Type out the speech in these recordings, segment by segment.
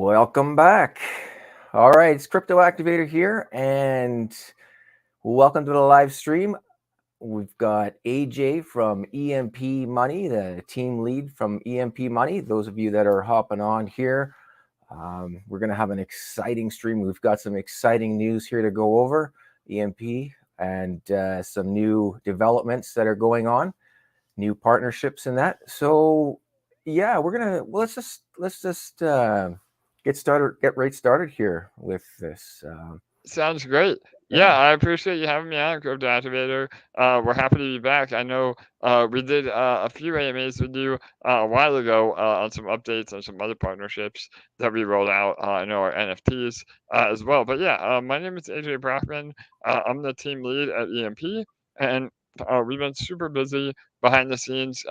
Welcome back. All right, it's Crypto Activator here, and welcome to the live stream. We've got AJ from EMP Money, the team lead from EMP Money. Those of you that are hopping on here, we're going to have an exciting stream. We've got some exciting news here to go over EMP and some new developments that are going on, new partnerships and that. So yeah, we're gonna let's just get right started here with this. Sounds great. Yeah, Yeah. I appreciate you having me on, Crypto Activator. We're happy to be back. I know we did a few AMAs with you a while ago on some updates and some other partnerships that we rolled out. I know our NFTs as well. But yeah, my name is AJ Brockman. I'm the team lead at EMP, and we've been super busy behind the scenes,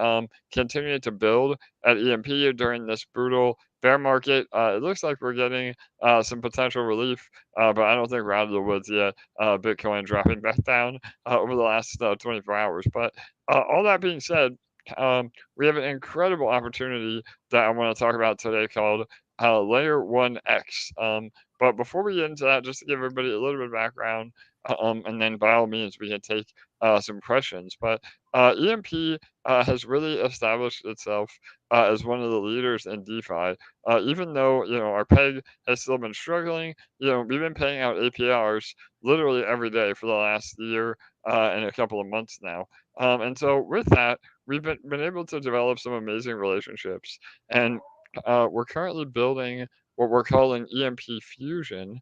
continuing to build at EMP during this brutal bear market. It looks like we're getting some potential relief, but I don't think we're out of the woods yet. Bitcoin dropping back down over the last 24 hours. But all that being said, we have an incredible opportunity that I want to talk about today called Layer 1X. But before we get into that, just to give everybody a little bit of background, and then by all means, we can take some questions. But EMP has really established itself as one of the leaders in DeFi. Even though our peg has still been struggling, we've been paying out APRs literally every day for the last year and a couple of months now. And so with that, we've been able to develop some amazing relationships, and we're currently building what we're calling EMP Fusion,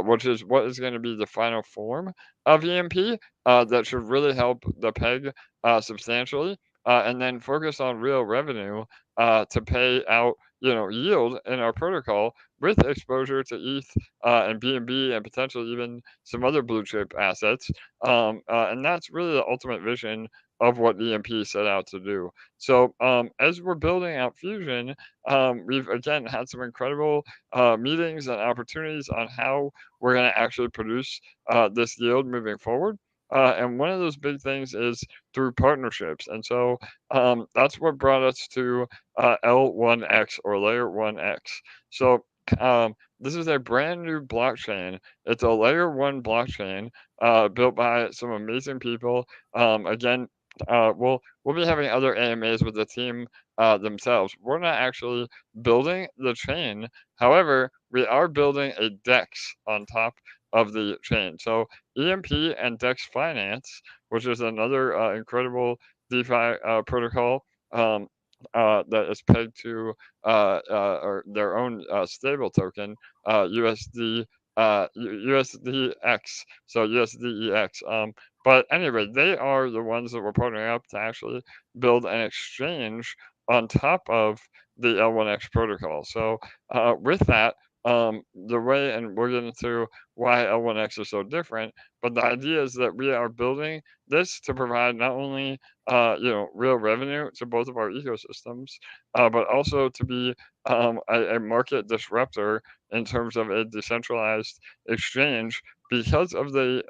which is what is going to be the final form of EMP that should really help the peg substantially, and then focus on real revenue to pay out yield in our protocol with exposure to ETH and BNB and potentially even some other blue chip assets. And that's really the ultimate vision of what EMP set out to do. So as we're building out Fusion, we've again had some incredible meetings and opportunities on how we're going to actually produce this yield moving forward. And one of those big things is through partnerships. And so that's what brought us to L1X or Layer 1X. So this is a brand new blockchain. It's a Layer 1 blockchain built by some amazing people. Again, we'll be having other AMAs with the team themselves. We're not actually building the chain. However, we are building a DEX on top of the chain. So EMP and DEX Finance, which is another incredible DeFi protocol that is pegged to or their own stable token, USDX, so USDEX. But anyway, they are the ones that we're partnering up to actually build an exchange on top of the L1X protocol. So with that, the way, and we'll get into why L1X is so different, but the idea is that we are building this to provide not only real revenue to both of our ecosystems, but also to be a market disruptor in terms of a decentralized exchange because of the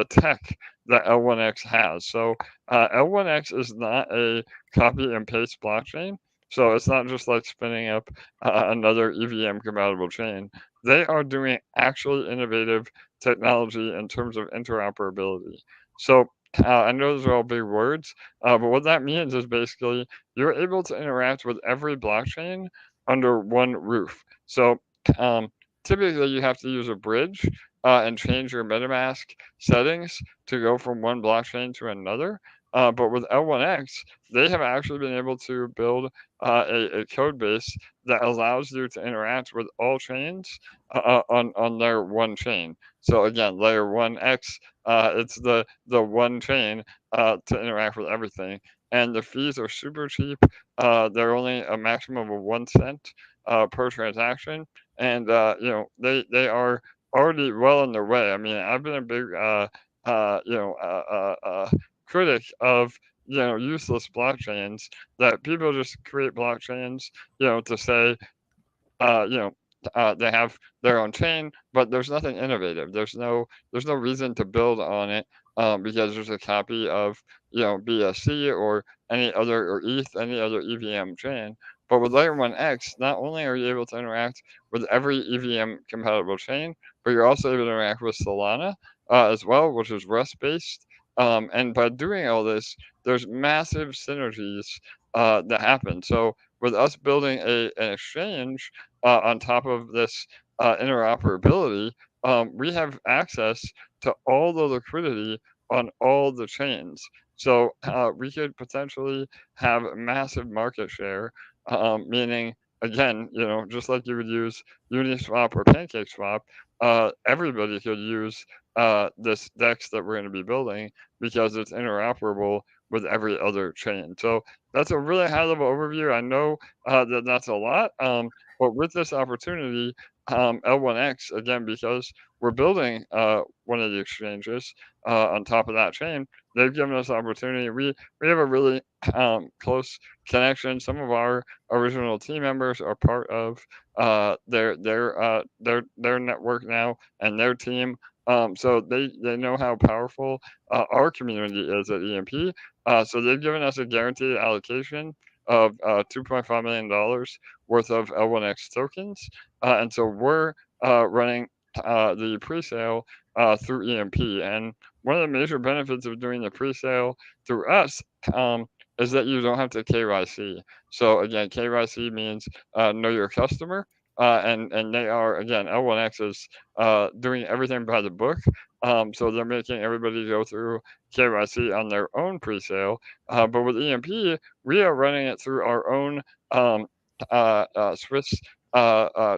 tech that L1X has. So L1X is not a copy and paste blockchain. So it's not just like spinning up another EVM compatible chain. They are doing actually innovative technology in terms of interoperability. So I know those are all big words, but what that means is basically you're able to interact with every blockchain under one roof. So um, typically you have to use a bridge and change your MetaMask settings to go from one blockchain to another. But with L1X, they have actually been able to build a code base that allows you to interact with all chains on their one chain. So again, layer 1X, it's the one chain to interact with everything. And the fees are super cheap. They're only a maximum of 1 cent per transaction. And, they are already well on their way. I mean, I've been a big, critic of useless blockchains that people just create blockchains to say you know they have their own chain, but there's nothing innovative. There's no reason to build on it because there's a copy of BSC or any other or ETH, any other EVM chain. But with Layer 1X, not only are you able to interact with every EVM compatible chain, but you're also able to interact with Solana as well, which is Rust-based. And by doing all this, there's massive synergies that happen. So with us building an exchange on top of this interoperability, we have access to all the liquidity on all the chains. So we could potentially have massive market share, meaning, again, just like you would use Uniswap or PancakeSwap, everybody could use this DEX that we're going to be building because it's interoperable with every other chain. So that's a really high level overview. I know that that's a lot, but with this opportunity, L1X, again, because we're building one of the exchanges on top of that chain, they've given us opportunity. We have a really close connection. Some of our original team members are part of their network now and their team. So they know how powerful our community is at EMP. So they've given us a guaranteed allocation of $2.5 million worth of L1X tokens. And so we're running the pre-sale through EMP. And one of the major benefits of doing the pre-sale through us is that you don't have to KYC. So again, KYC means know your customer. And they are, again, L1X is doing everything by the book. So they're making everybody go through KYC on their own pre-sale. But with EMP, we are running it through our own Swiss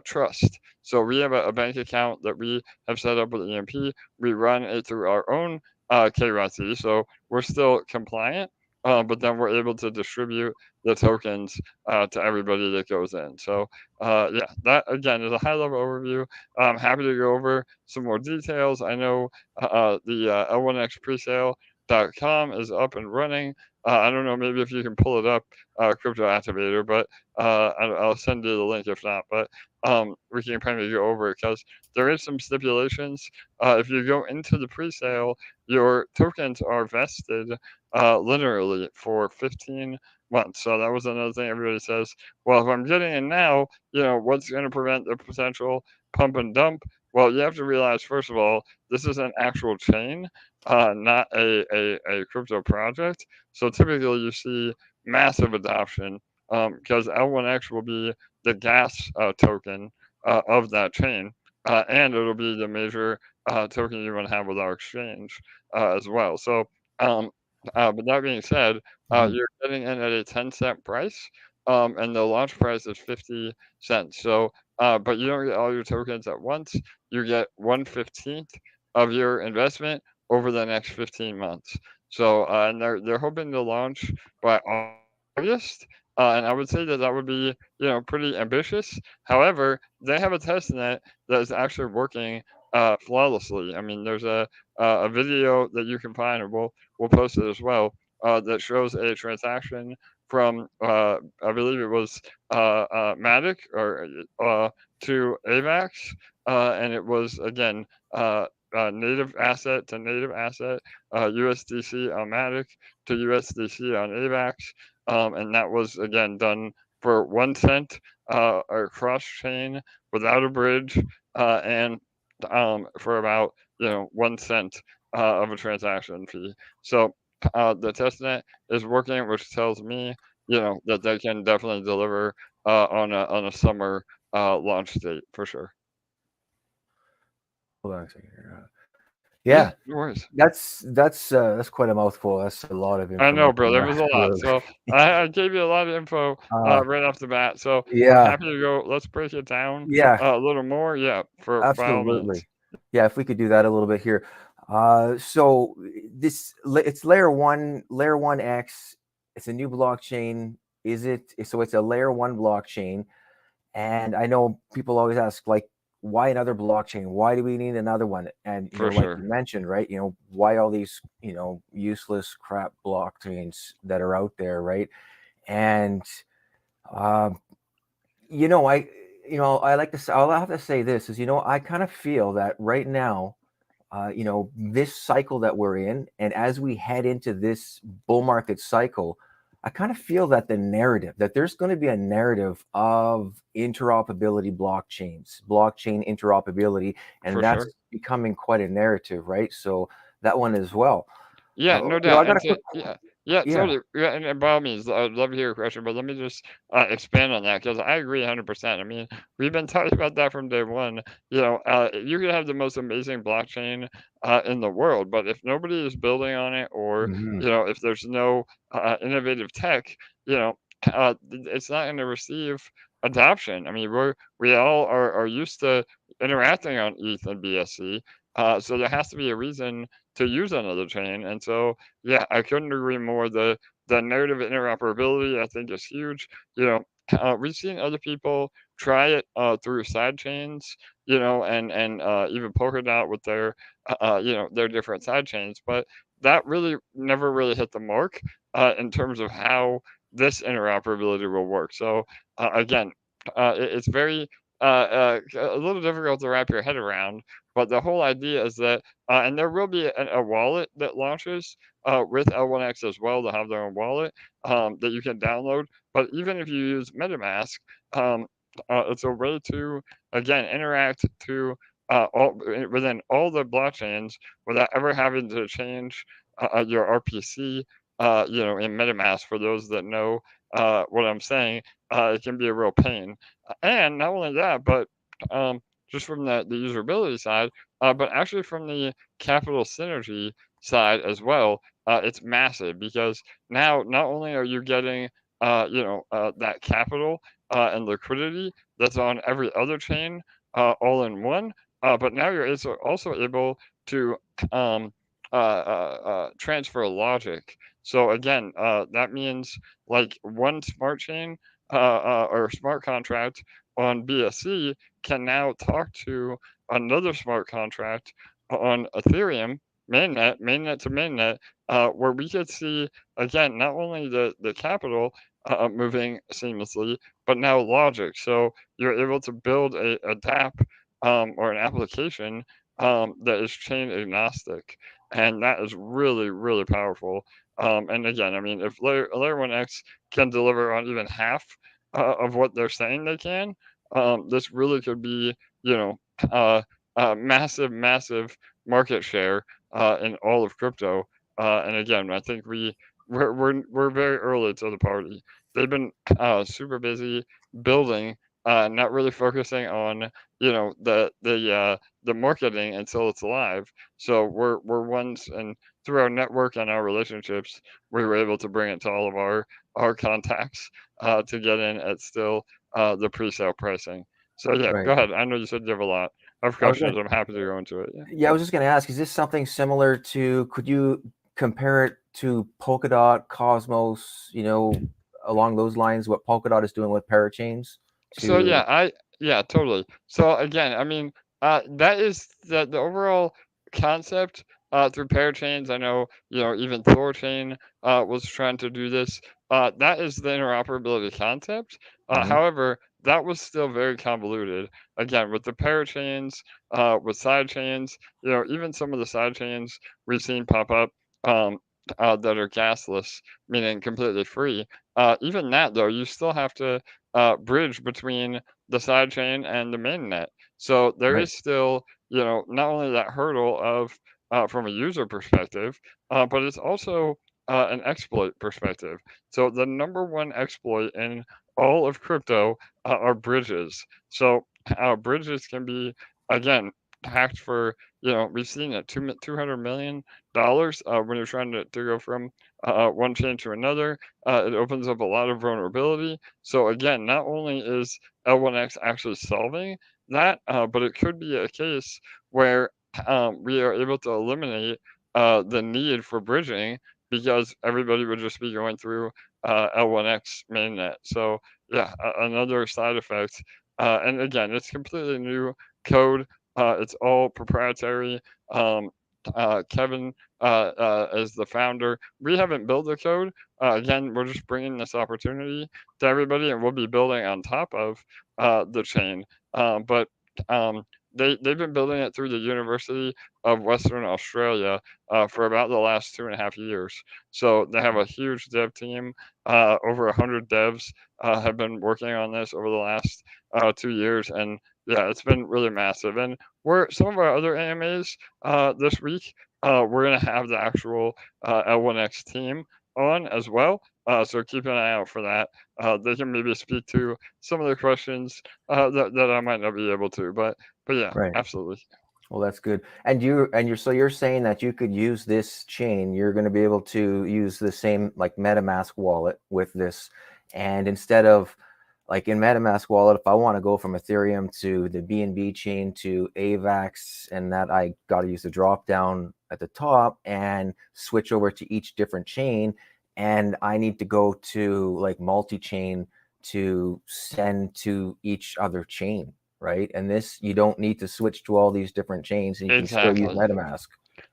trust. So we have a bank account that we have set up with EMP. We run it through our own KYC. So we're still compliant, but then we're able to distribute the tokens to everybody that goes in. So yeah, that again is a high level overview. I'm happy to go over some more details. I know the L1X Presale.com is up and running. I don't know, maybe if you can pull it up, Crypto Activator, but I'll send you the link if not. But we can probably go over it because there is some stipulations. If you go into the pre-sale, your tokens are vested linearly for 15 months. So that was another thing everybody says, well, if I'm getting in now, what's going to prevent the potential pump and dump? Well, you have to realize, first of all, this is an actual chain, not a crypto project. So typically you see massive adoption because L1X will be the gas token of that chain, and it'll be the major token you want to have with our exchange as well. So, but that being said, you're getting in at a 10-cent price, and the launch price is 50 cents. So, but you don't get all your tokens at once. You get 1/15th of your investment over the next 15 months. So, and they're hoping to launch by August. And I would say that would be, pretty ambitious. However, they have a testnet that is actually working flawlessly. I mean, there's a video that you can find, and we'll post it as well, that shows a transaction from I believe it was Matic or to AVAX, and it was again native asset to native asset, USDC on Matic to USDC on AVAX. And that was again done for 1 cent or cross chain without a bridge, and for about 1 cent of a transaction fee. So the testnet is working, which tells me that they can definitely deliver on a summer launch date for sure. Hold on a second here. Yeah, no worries. That's quite a mouthful. That's a lot of I information. know, bro. There was a lot. So I gave you a lot of info right off the bat. So yeah, I'm happy to go. Let's break it down a little more. Yeah, by all means. Yeah, if we could do that a little bit here. So it's layer 1X. It's a new blockchain. So it's a layer 1 blockchain. And I know people always ask, like, why another blockchain? Why do we need another one? And like you mentioned, right? Why all these useless crap blockchains that are out there, right? And I like to say, I'll have to say this is, I kind of feel that right now, this cycle that we're in, and as we head into this bull market cycle, I kind of feel that that there's going to be a narrative of interoperability blockchain interoperability, and For that's sure. becoming quite a narrative, right? So that one as well. Yeah, no I doubt. got And a quick, yeah, yeah. totally. Yeah, and by all means, I'd love to hear your question, but let me just expand on that because I agree 100%. I mean, we've been talking about that from day one. You could have the most amazing blockchain in the world, but if nobody is building on it, or Mhm. if there's no innovative tech, it's not going to receive adoption. I mean, we all are used to interacting on ETH and BSC, so there has to be a reason to use another chain. And so, yeah, I couldn't agree more. The narrative interoperability, I think, is huge. We've seen other people try it through side chains, and even Polkadot with their different side chains, but that really never really hit the mark in terms of how this interoperability will work. So again, it's very a little difficult to wrap your head around, but the whole idea is that and there will be a wallet that launches with L1X as well. They'll have their own wallet that you can download. But even if you use MetaMask, um, it's a way to, again, interact within all the blockchains without ever having to change your RPC, in MetaMask. For those that know what I'm saying, it can be a real pain. And not only that, but um, just from the usability side, but actually from the capital synergy side as well, it's massive because now not only are you getting that capital and liquidity that's on every other chain all in one, but now you're also able to um, transfer logic. So again, that means like one smart chain or smart contract on BSC can now talk to another smart contract on Ethereum mainnet to mainnet, where we could see again not only the capital moving seamlessly, but now logic. So you're able to build a DApp or an application that is chain agnostic, and that is really really powerful. And again, I mean, if layer 1x can deliver on even half of what they're saying they can, this really could be, you know, massive, massive market share in all of crypto. And again, I think we're very early to the party. They've been super busy building, not really focusing on the marketing until it's live. So we're ones, and through our network and our relationships, we were able to bring it to all of our contacts to get in at still the pre-sale pricing. So yeah, Right. go ahead. I know you said you have a lot of I was gonna, questions. I'm happy to go into it. Yeah. yeah, I was just going to ask, is this something similar to, could you compare it to Polkadot, Cosmos, along those lines, what Polkadot is doing with parachains So to, yeah, totally. So again, I mean, that is the overall concept through parachains. I know, even Thorchain was trying to do this. That is the interoperability concept. Mhm. However, that was still very convoluted. Again, with the parachains, with side chains, even some of the side chains we've seen pop up um, that are gasless, meaning completely free. Even that though, you still have to bridge between the sidechain and the mainnet. So there Right. is still, not only that hurdle of from a user perspective, but it's also an exploit perspective. So the number one exploit in all of crypto are bridges. So bridges can be again hacked for we've seen it $200 million when you're trying to go from one chain to another. It opens up a lot of vulnerability. So again, not only is L1X actually solving that, but it could be a case where we are able to eliminate the need for bridging because everybody would just be going through L1X mainnet. So yeah, another side effect. And again, it's completely new code. It's all proprietary. Um, Kevin, as the founder, we haven't built the code. Again, we're just bringing this opportunity to everybody, and we'll be building on top of the chain. But they've been building it through the University of Western Australia for about the last 2.5 years. So they have a huge dev team. Over 100 devs have been working on this over the last 2 years, and yeah, it's been really massive. And we're some of our other AMAs this week. We're gonna have the actual L1X team on as well. So keep an eye out for that. They can maybe speak to some of the questions that I might not be able to, but yeah, Right. absolutely. Well, that's good. And you're saying that you could use this chain. You're going to be able to use the same like MetaMask wallet with this, and instead of like in MetaMask wallet, if I want to go from Ethereum to the BNB chain to AVAX, and that I got to use the drop down at the top and switch over to each different chain, and I need to go to like multi-chain to send to each other chain, right? And this, you don't need to switch to all these different chains, and you can still use Exactly. MetaMask.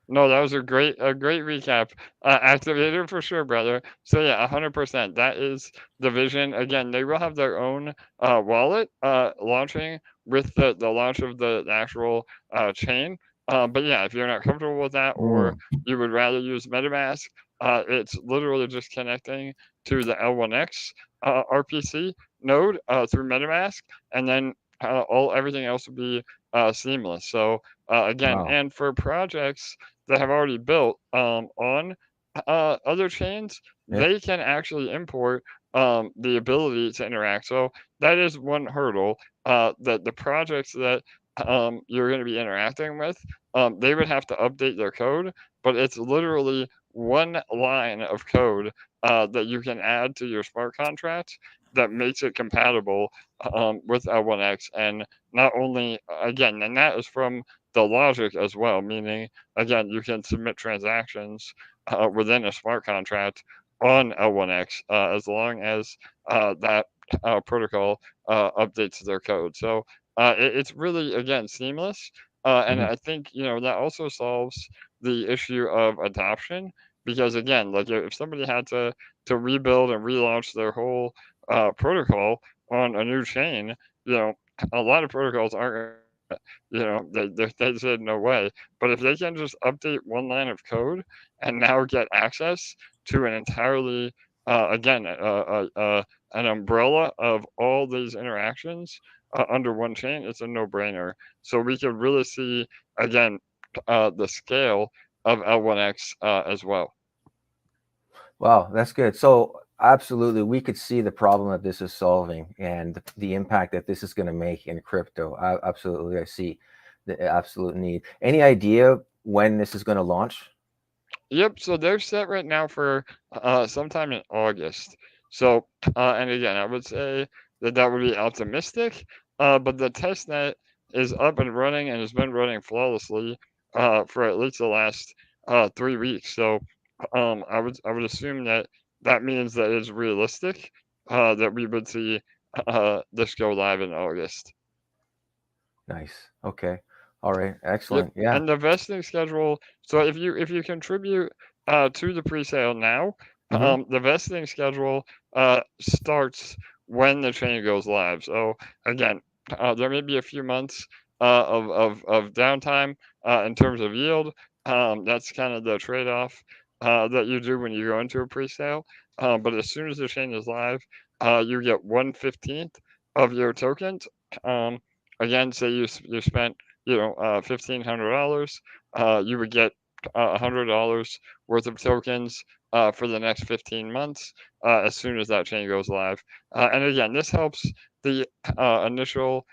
No, that was a great recap. Activator for sure, brother. So yeah, 100%. That is the vision. Again, they will have their own wallet launching with the launch of the actual chain. But yeah, if you're not comfortable with that, or you would rather use MetaMask, it's literally just connecting to the L1X RPC node through MetaMask, and then everything else will be seamless. So again, Wow. and for projects that have already built on other chains, Yeah. they can actually import the ability to interact. So that is one hurdle that the projects that you're going to be interacting with, they would have to update their code, but it's literally one line of code that you can add to your smart contract that makes it compatible with L1X. And not only, again, and that is from the logic as well, meaning, again, you can submit transactions within a smart contract on L1X as long as that protocol updates their code. So it's really, again, seamless. And I think, that also solves the issue of adoption because, again, like if somebody had to rebuild and relaunch their whole protocol on a new chain, a lot of protocols aren't, they said no way. But if they can just update one line of code and now get access to an entirely, again, an umbrella of all these interactions under one chain, it's a no-brainer. So we could really see, again, the scale of L1X as well. Wow, that's good. So absolutely, we could see the problem that this is solving and the impact that this is going to make in crypto. Absolutely, I see the absolute need. Any idea when this is going to launch? Yep, so they're set right now for sometime in August. So, and again, I would say that would be optimistic, but the test net is up and running and has been running flawlessly for at least the last 3 weeks. So, I would assume that means that it's realistic that we would see this go live in August. Nice. Okay. All right. Yep, Excellent. Yeah. and the vesting schedule. So if you contribute to the pre-sale now, Hmm. the vesting schedule starts when the chain goes live. So again, there may be a few months of downtime in terms of yield. That's kind of the trade-off that you do when you go into a pre-sale. But as soon as the chain is live, you get 1/15th of your tokens. Again, say you spent $1,500, you would get $100 worth of tokens for the next 15 months as soon as that chain goes live. And again, this helps the initial,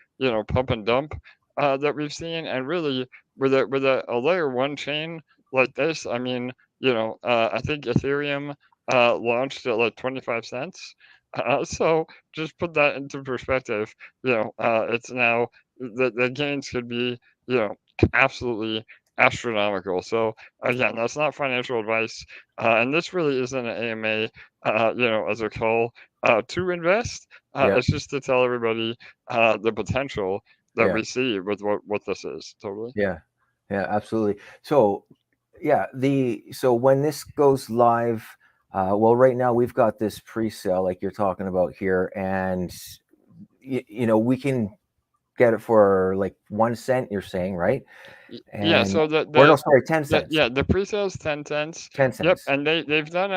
pump and dump that we've seen. And really, with a layer one chain like this, I mean, I think Ethereum launched at like 25 cents. So just put that into perspective. It's now the gains could be, absolutely astronomical. So again, that's not financial advice, and this really isn't an AMA, as a call to invest. Yeah. It's just to tell everybody the potential that Yeah. we see with what this is. Totally. Yeah. Yeah. Absolutely. So, yeah. So when this goes live, well, right now we've got this pre-sale like you're talking about here, and we can get it for like 1 cent, you're saying, right? Yeah, And so sorry, 10 cents. the pre-sale is 10 cents. 10 Yep, cents. and they've done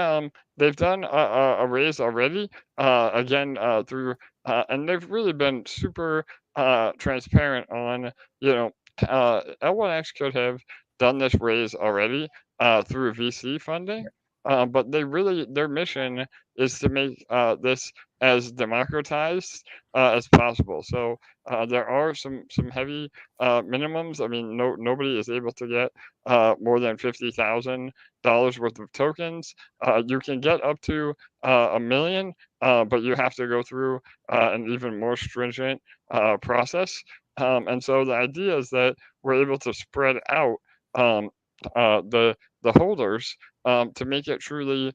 a raise already. Again, through and they've really been super transparent on, you know, L1X could have done this raise already through VC funding. But their mission is to make this as democratized as possible. So there are some heavy minimums. I mean, nobody is able to get more than $50,000 worth of tokens. You can get up to $1 million, but you have to go through an even more stringent process. And so the idea is that we're able to spread out um, the holders to make it truly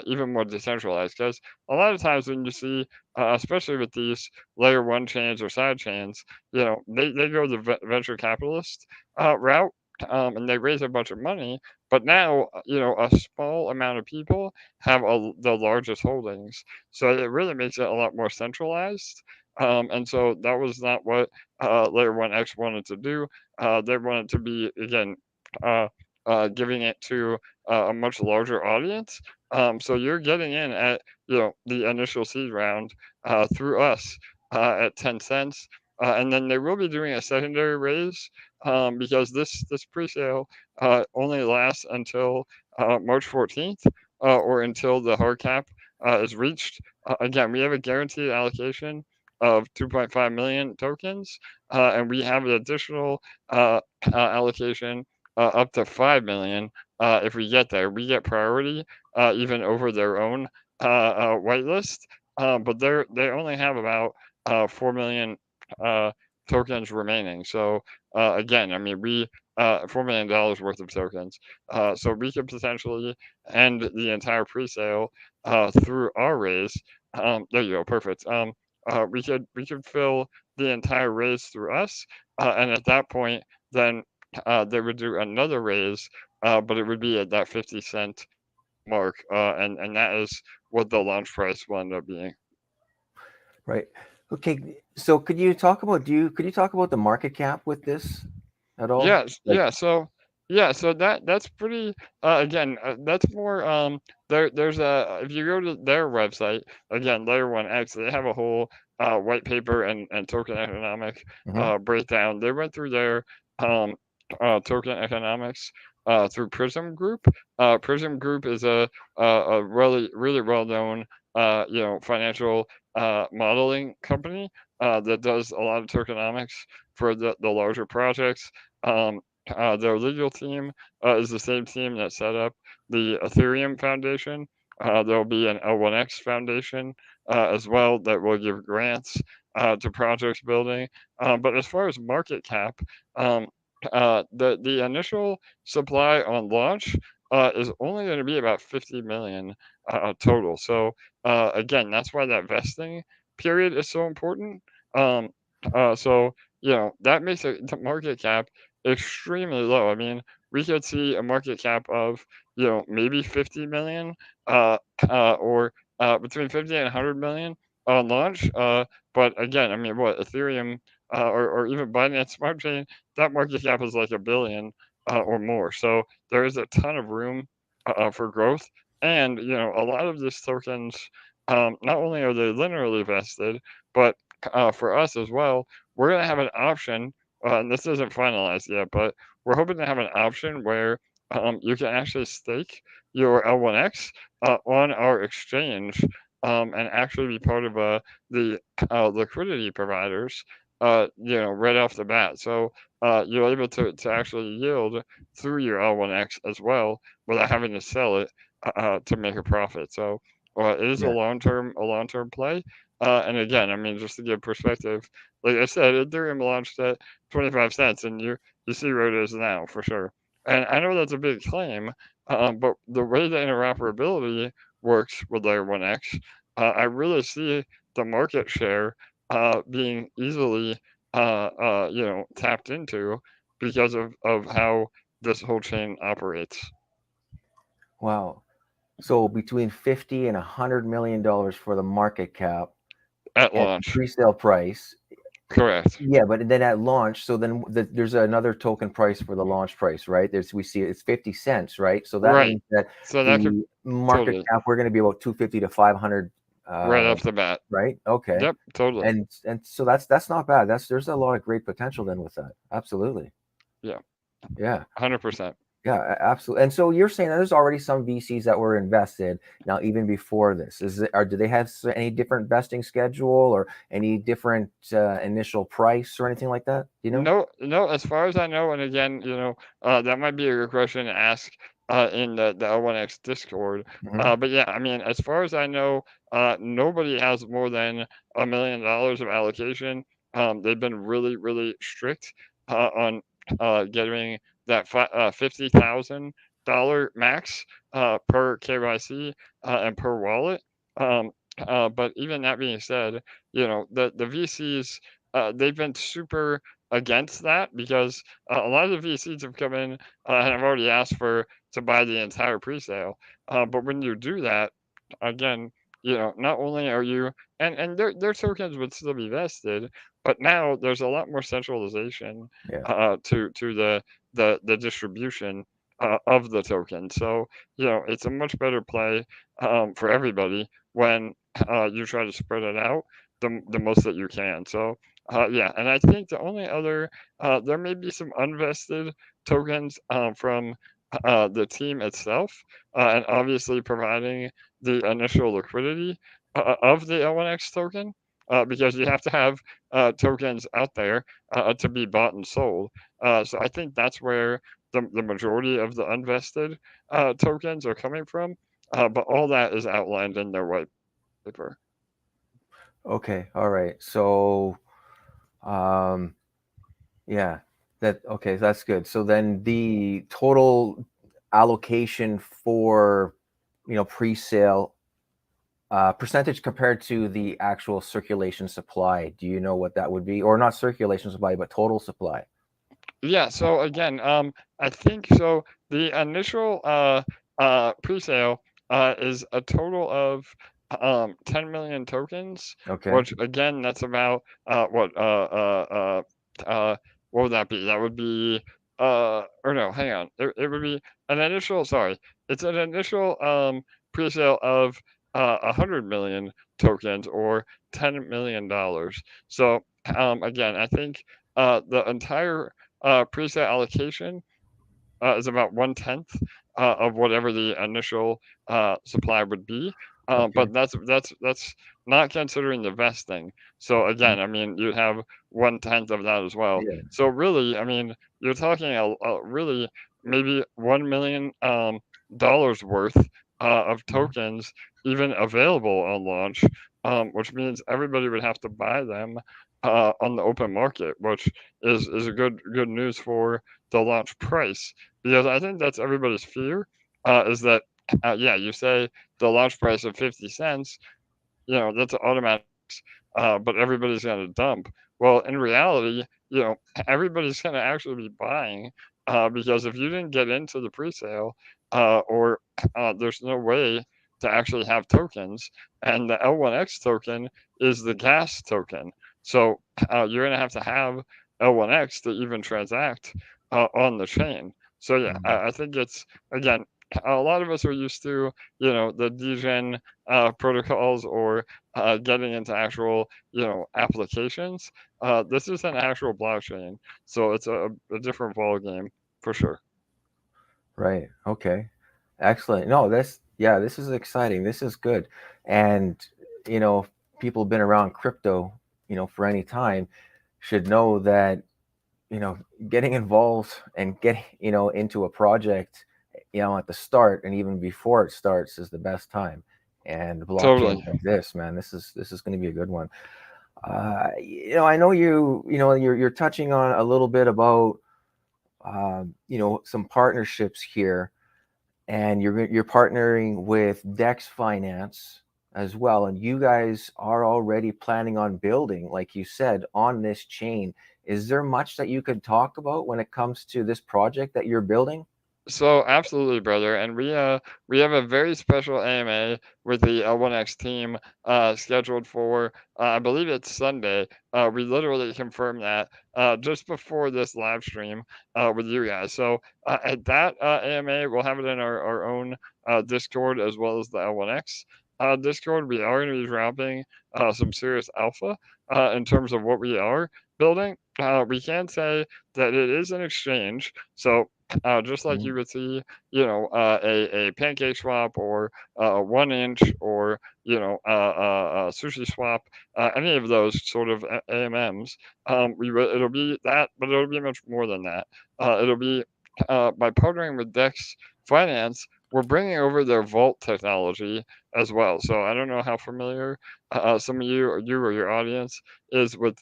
even more decentralized. Because a lot of times when you see, especially with these layer one chains or side chains, you know, they go the venture capitalist route, and they raise a bunch of money. But now, you know, a small amount of people have the largest holdings, so it really makes it a lot more centralized. And so that was not what Layer 1X wanted to do. They wanted to be, again, uh, giving it to a much larger audience. So you're getting in at, you know, the initial seed round through us at 10 cents. And then they will be doing a secondary raise because this pre-sale only lasts until March 14th or until the hard cap is reached. Again, we have a guaranteed allocation of 2.5 million tokens, and we have an additional allocation up to 5 million. If we get there, we get priority even over their own whitelist. But they only have about 4 million tokens remaining. So again, I mean, we $4 million worth of tokens. So we could potentially end the entire pre-sale through our raise. There you go, perfect. We could fill the entire raise through us, and at that point, then they would do another raise, but it would be at that 50 cent mark, and that is what the launch price will end up being. Right. Okay. So could you talk about the market cap with this at all? Yes, Like, yeah. So that's pretty. Again, that's more. There's a if you go to their website again, Layer 1X, they have a whole white paper and token economic breakdown. They went through their token economics through Prism Group. Prism Group is a really well known you know, financial modeling company that does a lot of tokenomics for the larger projects. Their legal team is the same team that set up the Ethereum Foundation. There'll be an L1X Foundation as well that will give grants to projects building. But as far as market cap, the initial supply on launch is only going to be about 50 million total. So again, that's why that vesting period is so important. So you know, that makes the market cap extremely low. I mean, we could see a market cap of, you know, maybe 50 million or between 50 and 100 million on launch. But again, I mean, what Ethereum or even Binance Smart Chain, that market cap is like $1 billion or more. So there is a ton of room for growth. And, you know, a lot of these tokens, not only are they linearly vested, but for us as well, we're going to have an option, and this isn't finalized yet, but we're hoping to have an option where you can actually stake your L1X on our exchange and actually be part of the liquidity providers, you know, right off the bat. So you're able to actually yield through your L1X as well without having to sell it to make a profit. So it is a long-term play. And again, I mean, just to give perspective, like I said, Ethereum launched at 25 cents, and you see where it is now for sure. And I know that's a big claim, but the way the interoperability works with Layer 1X, I really see the market share being easily, you know, tapped into because of how this whole chain operates. wow. So between 50 and $100 million for the market cap At at launch. pre-sale price, Correct. Yeah, but then at launch, so then there's another token price for the launch price, right? We see it's 50 cents, right? So that Right. means that So that could the market totally cap, we're going to be about 250 to 500, right off the bat. right? Okay. Yep, totally. And so that's not bad. There's a lot of great potential then with that. Absolutely. Yeah, Yeah. 100%. Yeah, absolutely. And so you're saying that there's already some VCs that were invested now, even before this. Do they have any different vesting schedule or any different initial price or anything like that? Do you know? No, as far as I know, and again, that might be a good question to ask in the L1X Discord. Mhm. But yeah, I mean, as far as I know, nobody has more than $1 million of allocation. They've been really, really strict on getting that $50,000 max per KYC and per wallet. But even that being said, the VCs they've been super against that because a lot of the VCs have come in and have already asked for to buy the entire pre-sale. But when you do that, again, not only are you and their tokens would still be vested, but now there's a lot more centralization Yeah. to the distribution of the token. So it's a much better play for everybody when you try to spread it out the most that you can. So yeah, and I think the only other there may be some unvested tokens from the team itself, and obviously providing the initial liquidity of the L1X token, because you have to have tokens out there to be bought and sold. So I think that's where the majority of the unvested tokens are coming from. But all that is outlined in their white paper. Okay. All right. So, um, yeah, okay, that's good. So then the total allocation for, pre-sale percentage compared to the actual circulation supply, do you know what that would be? Or not circulation supply, but total supply? Yeah, so again, I think so. The initial pre-sale is a total of 10 million tokens, Okay. which again, that's about what would that be? That would be or no, hang on. It would be an initial. Sorry, it's an initial pre-sale of 100 million tokens or $10 million. So again, I think the entire preset allocation is about 1/10 of whatever the initial supply would be. Okay. But that's not considering the vesting. So again, I mean, you'd have 1/10 of that as well. Yeah. So really, I mean, you're talking really maybe $1 million dollars worth of tokens even available on launch, which means everybody would have to buy them on the open market, which is a good news for the launch price, because I think that's everybody's fear, is that yeah, you say the launch price of 50 cents, that's automatic, but everybody's going to dump. Well, in reality, everybody's going to actually be buying, because if you didn't get into the pre-sale, or there's no way to actually have tokens, and the L1X token is the gas token. So you're going to have L1X to even transact on the chain. So yeah, Mhm. I think it's again, a lot of us are used to the degen protocols, or getting into actual applications. This is an actual blockchain, so it's a different ball game for sure. Right. Okay. Excellent. No, this is exciting. This is good. And, you know, people have been around crypto, for any time should know that, getting involved and getting, into a project, at the start and even before it starts is the best time. And blockchains Totally. like this, man, this is going to be a good one. I know you're touching on a little bit about, some partnerships here, and you're partnering with DEX Finance as well, and you guys are already planning on building, like you said, on this chain. Is there much that you could talk about when it comes to this project that you're building? So absolutely, brother, and we have a very special AMA with the L1X team scheduled for I believe it's Sunday. We literally confirmed that just before this live stream with you guys. So at that AMA, we'll have it in our own Discord as well as the L1X Discord. We are going to be dropping some serious alpha in terms of what we are building. We can say that it is an exchange, so just like you Mhm. would see, a pancake swap or a 1 inch or, a sushi swap, any of those sort of AMMs, it'll be that, but it'll be much more than that. It'll be by partnering with DEX Finance, we're bringing over their vault technology as well. So I don't know how familiar some of you or your audience is with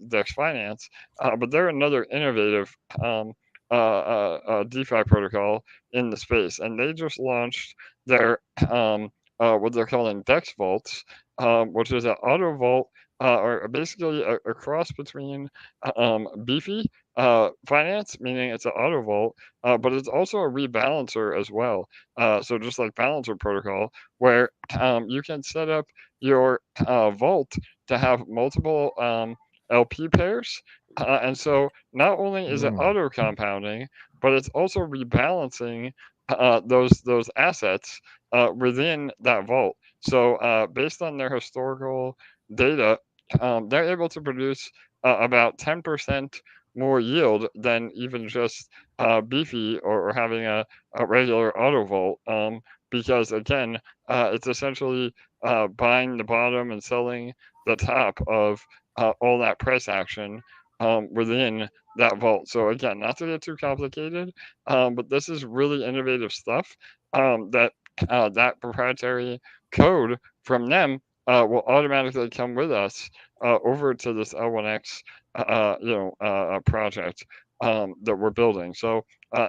DEX Finance, but they're another innovative DeFi protocol in the space, and they just launched their what they're calling Dex Vaults, which is an auto vault. Or basically a cross between Beefy finance, meaning it's an auto vault, but it's also a rebalancer as well. So just like balancer protocol, where you can set up your vault to have multiple LP pairs, and so not only is it Mm. auto compounding, but it's also rebalancing those assets within that vault. So based on their historical data, they're able to produce about 10% more yield than even just Beefy or having a regular auto vault. Because again, it's essentially buying the bottom and selling the top of all that price action within that vault. So again, not to get too complicated, but this is really innovative stuff that that proprietary code from them will automatically come with us over to this L1X project that we're building. So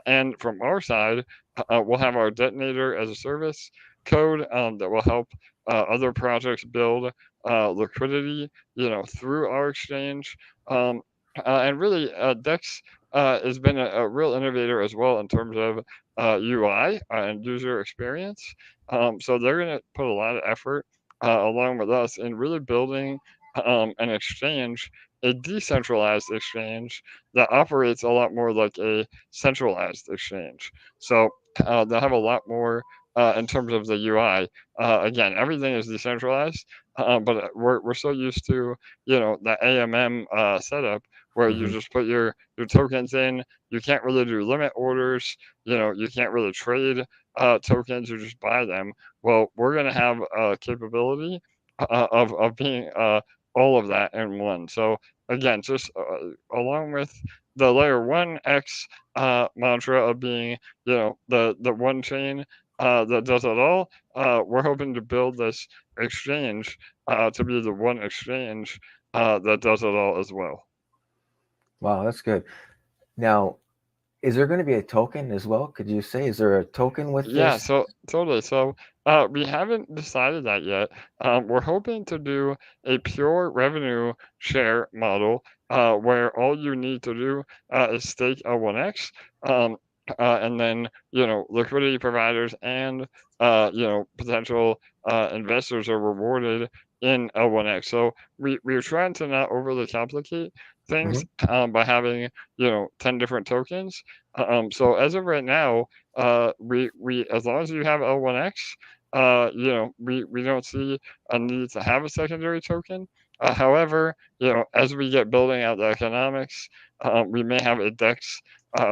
and from our side, we'll have our detonator as a service code that will help other projects build liquidity, through our exchange. And really, Dex has been a real innovator as well in terms of UI and user experience. So they're going to put a lot of effort along with us in really building an exchange, a decentralized exchange that operates a lot more like a centralized exchange. So they'll have a lot more in terms of the UI. Again, everything is decentralized, but we're so used to the AMM setup where you Mhm. just put your tokens in. You can't really do limit orders. You can't really trade tokens. You just buy them. Well, we're gonna have a capability of being all of that in one. So again, just along with the layer 1x mantra of being the one chain that does it all, we're hoping to build this exchange to be the one exchange that does it all as well. Wow, that's good. Now, is there going to be a token as well? Could you say, is there a token with Yeah, this? so totally. So we haven't decided that yet. We're hoping to do a pure revenue share model where all you need to do is stake L1X, um, and then liquidity providers and potential investors are rewarded in L1X. So we're trying to not overly complicate things Mhm. by having 10 different tokens. So as of right now we as long as you have L1X, we don't see a need to have a secondary token. However, as we get building out the economics, we may have a DEX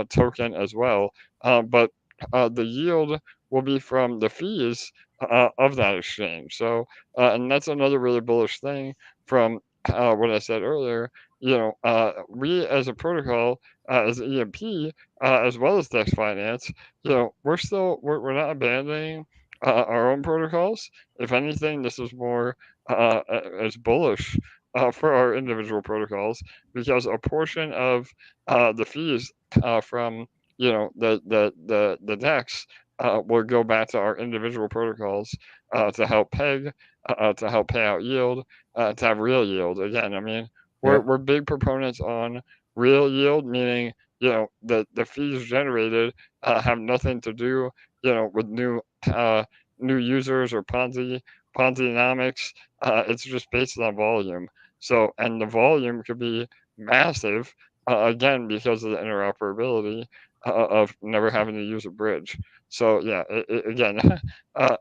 token as well. But the yield will be from the fees of that exchange. So, and that's another really bullish thing from what I said earlier. We as a protocol, as EMP, as well as DEX Finance, we're not abandoning our own protocols. If anything, this is more as bullish for our individual protocols because a portion of the fees from the DEX will go back to our individual protocols to help peg, to help pay out yield, to have real yield. Again, I mean, Yep. we're big proponents on real yield, meaning the fees generated have nothing to do, with new users or Ponzi-nomics. It's just based on volume. So, and the volume could be massive, again, because of the interoperability of never having to use a bridge. So yeah, again,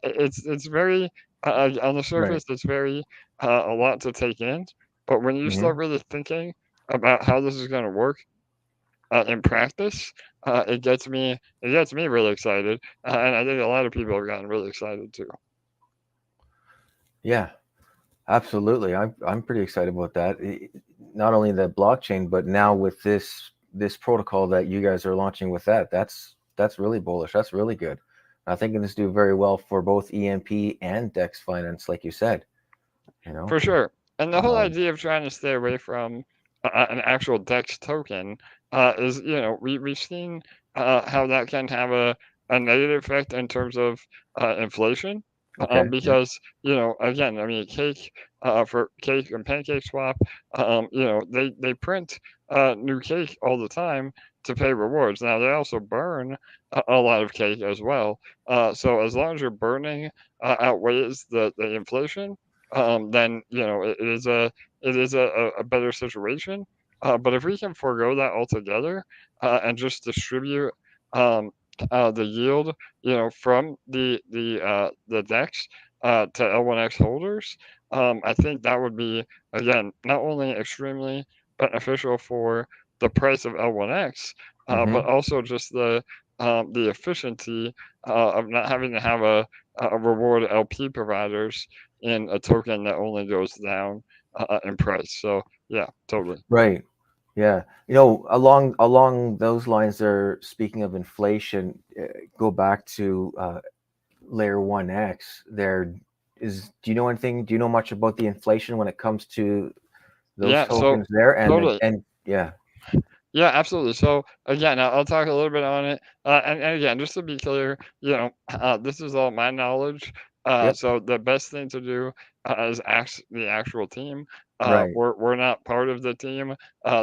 it's very on the surface, it's very a lot to take in. But when you start really thinking about how this is going to work in practice, it gets me really excited, and I think a lot of people have gotten really excited too. Yeah, absolutely. I'm pretty excited about that. Not only the blockchain, but now with this protocol that you guys are launching with that's really bullish. That's really good. I think this do very well for both EMP and DEX Finance, like you said. For sure. And the whole idea of trying to stay away from an actual DEX token is, we've seen how that can have a negative effect in terms of inflation. Okay. Because, again, I mean, for Cake and Pancake Swap, they print new cake all the time to pay rewards. Now, they also burn a lot of cake as well. So as long as your burning outweighs the inflation, then it is a better situation. But if we can forego that altogether and just distribute um, the yield, from the DEX to L1X holders, I think that would be, again, not only extremely beneficial for the price of L1X, but also just the efficiency of not having to have a reward LP providers in a token that only goes down in price. So yeah, totally. Right. Yeah. Along those lines, there, speaking of inflation, go back to layer 1X. Do you know anything? Do you know much about the inflation when it comes to those Yeah, so tokens there? totally. And yeah. Yeah, absolutely. So again, I'll talk a little bit on it. And again, just to be clear, this is all my knowledge. Yep. So the best thing to do is ask the actual team. Right. We're not part of the team.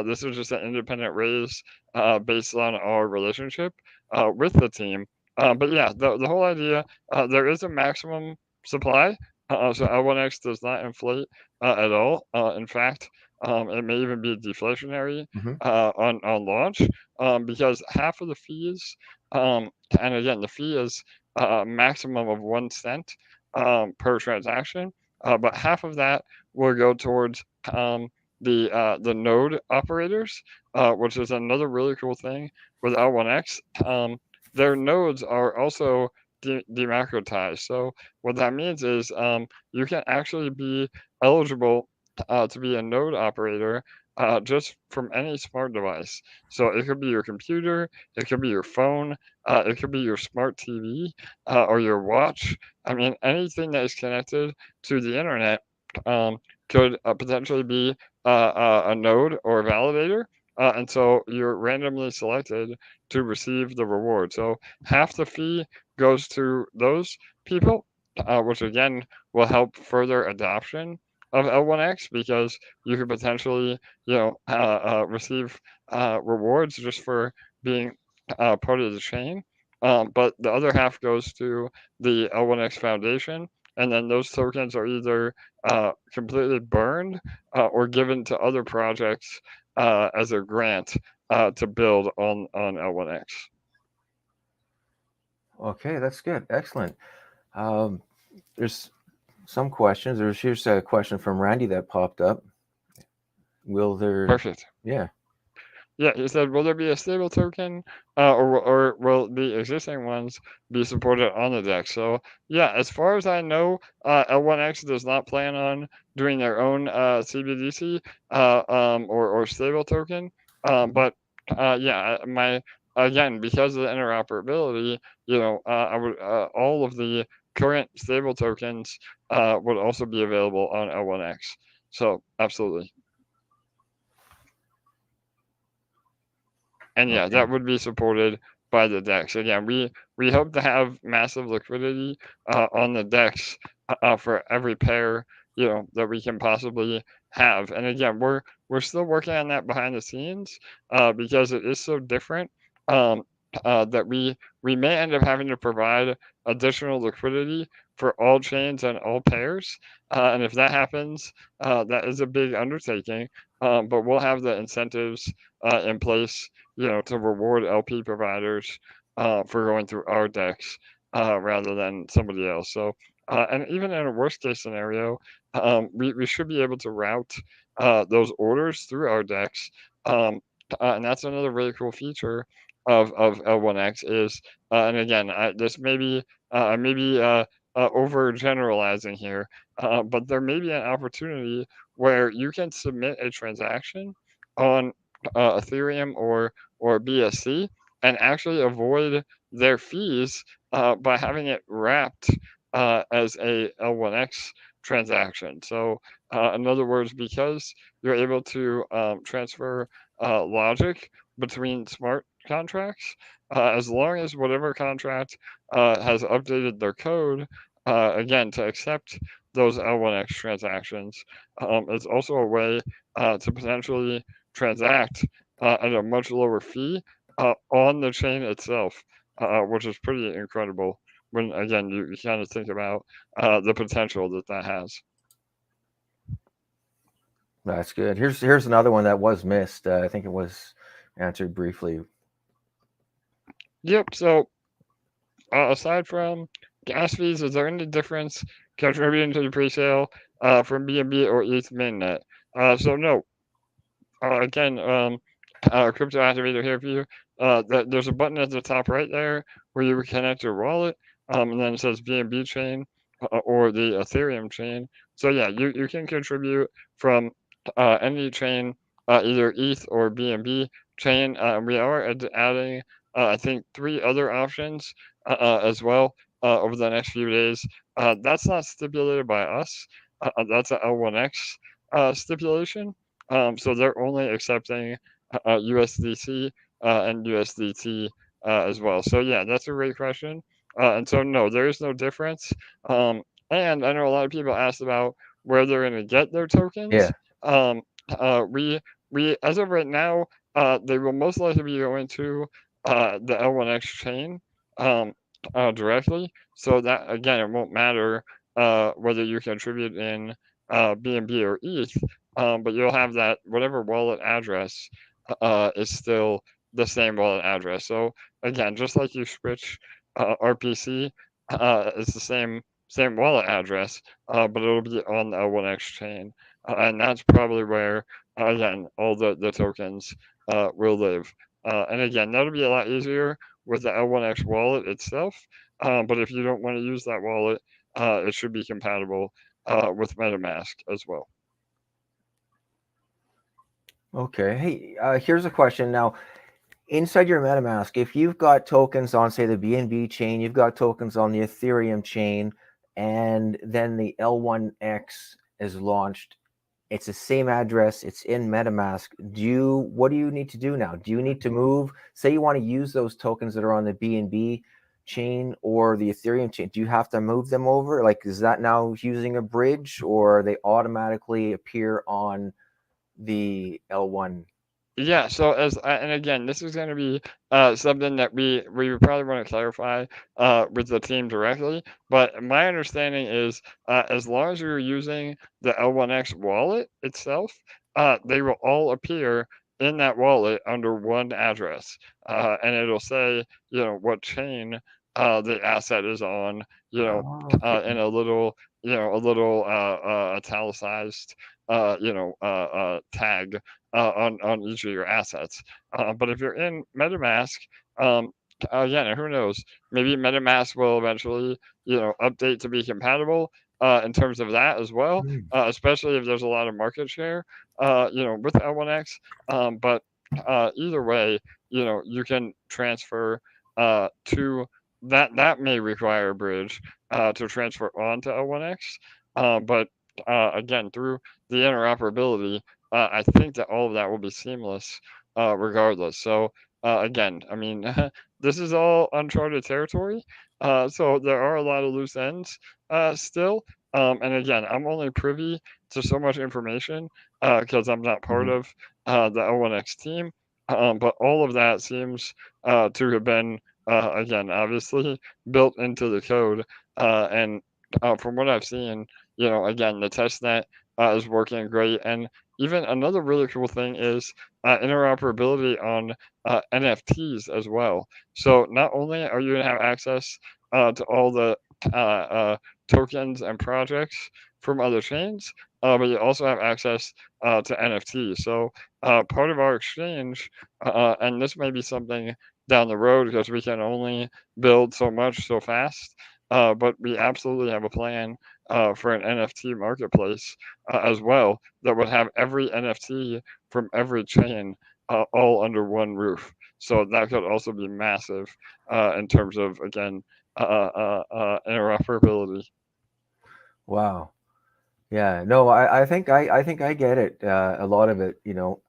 This is just an independent raise based on our relationship with the team. But yeah, the whole idea, there is a maximum supply. So L1X does not inflate at all. In fact, it may even be deflationary on launch, because half of the fees, and again, the fee is a maximum of 1 cent per transaction, but half of that will go towards the node operators, which is another really cool thing with L1X. Their nodes are also democratized. So what that means is you can actually be eligible to be a node operator just from any smart device. So it could be your computer, it could be your phone, it could be your smart TV or your watch. I mean, anything that is connected to the internet could potentially be a node or a validator. And so you're randomly selected to receive the reward. So half the fee goes to those people, which again will help further adoption of L1X, because you could potentially, receive rewards just for being part of the chain. But the other half goes to the L1X Foundation, and then those tokens are either completely burned or given to other projects as a grant to build on L1X. Okay, that's good. Excellent. There's some questions. Here's a question from Randy that popped up. Will there? Perfect. Yeah. Yeah, he said, will there be a stable token, or will the existing ones be supported on the DEX? So yeah, as far as I know, L1X does not plan on doing their own CBDC or stable token. But yeah, again, because of the interoperability, I would all of the current stable tokens would also be available on L1X. So absolutely. And yeah, Okay. that would be supported by the DEX. Again, we hope to have massive liquidity on the DEX for every pair that we can possibly have. And again, we're still working on that behind the scenes because it is so different that we may end up having to provide additional liquidity for all chains and all pairs. And if that happens, that is a big undertaking. But we'll have the incentives in place, to reward LP providers for going through our DEX rather than somebody else. So, and even in a worst case scenario, we should be able to route those orders through our DEX. And that's another really cool feature of L1X is, and again, this may be overgeneralizing here, but there may be an opportunity where you can submit a transaction on Ethereum or BSC and actually avoid their fees by having it wrapped as a L1X transaction. So, in other words, because you're able to transfer logic between smart contracts, as long as whatever contract has updated their code, again, to accept those L1X transactions. It's also a way to potentially transact at a much lower fee on the chain itself, which is pretty incredible when, again, you kind of think about the potential that has. That's good. Here's another one that was missed. I think it was answered briefly. Yep. So aside from gas fees, is there any difference contributing to the pre-sale from BNB or ETH mainnet? So no. Again, crypto activator here for you. There's a button at the top right there where you connect your wallet, and then it says BNB chain or the Ethereum chain. So yeah, you can contribute from any chain, either ETH or BNB chain. We are adding, I think, 3 other options as well over the next few days. That's not stipulated by us. That's a L1X stipulation. So they're only accepting USDC and USDT as well. So yeah, that's a great question. And so no, there is no difference. And I know a lot of people asked about where they're going to get their tokens. Yeah. We as of right now, they will most likely be going to the L1X chain directly. So that again, it won't matter whether you contribute in BNB or ETH. But you'll have that whatever wallet address is still the same wallet address. So again, just like you switch RPC, it's the same wallet address, but it'll be on the L1X chain, and that's probably where again all the tokens will live. And again, that'll be a lot easier with the L1X wallet itself. But if you don't want to use that wallet, it should be compatible with MetaMask as well. Okay. Hey, here's a question now. Inside your MetaMask, if you've got tokens on, say, the BNB chain, you've got tokens on the Ethereum chain, and then the L1X is launched, it's the same address, it's in MetaMask. What do you need to do now? Do you need to move? Say you want to use those tokens that are on the BNB chain or the Ethereum chain. Do you have to move them over? Like, is that now using a bridge, or they automatically appear on the L1? Yeah, so and again, this is going to be something that we probably want to clarify with the team directly. But my understanding is as long as you're using the L1X wallet itself, they will all appear in that wallet under one address, and it'll say what chain the asset is on, in a little italicized tag on each of your assets. But if you're in MetaMask, again, who knows? Maybe MetaMask will eventually, update to be compatible in terms of that as well, especially if there's a lot of market share, with L1X. But either way, you can transfer to that. That may require a bridge to transfer onto L1X. But again, through the interoperability, I think that all of that will be seamless, regardless. So again, I mean, this is all uncharted territory. So there are a lot of loose ends still. And again, I'm only privy to so much information because I'm not part of the L1X team. but all of that seems to have been again obviously built into the code, and from what I've seen, again the testnet is working great, and even another really cool thing is interoperability on NFTs as well. So not only are you going to have access to all the tokens and projects from other chains, but you also have access to NFTs. So part of our exchange, and this may be something down the road because we can only build so much so fast, but we absolutely have a plan for an NFT marketplace as well that would have every NFT from every chain all under one roof. So that could also be massive in terms of, again, interoperability. Wow. Yeah, no, I think I get it. A lot of it,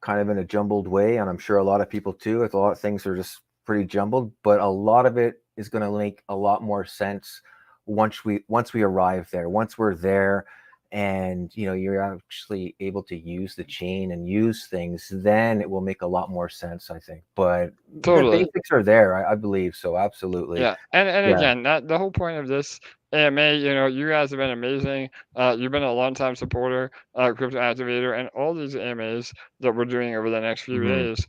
kind of in a jumbled way, and I'm sure a lot of people too. It's a lot of things are just pretty jumbled, but a lot of it is going to make a lot more sense once we arrive there, once we're there, and you're actually able to use the chain and use things. Then it will make a lot more sense, I think. But the Totally. basics are there, I believe. So absolutely, Yeah, and yeah. again, that the whole point of this AMA, you guys have been amazing. You've been a longtime supporter, Crypto Activator, and all these AMAs that we're doing over the next few Mhm. days.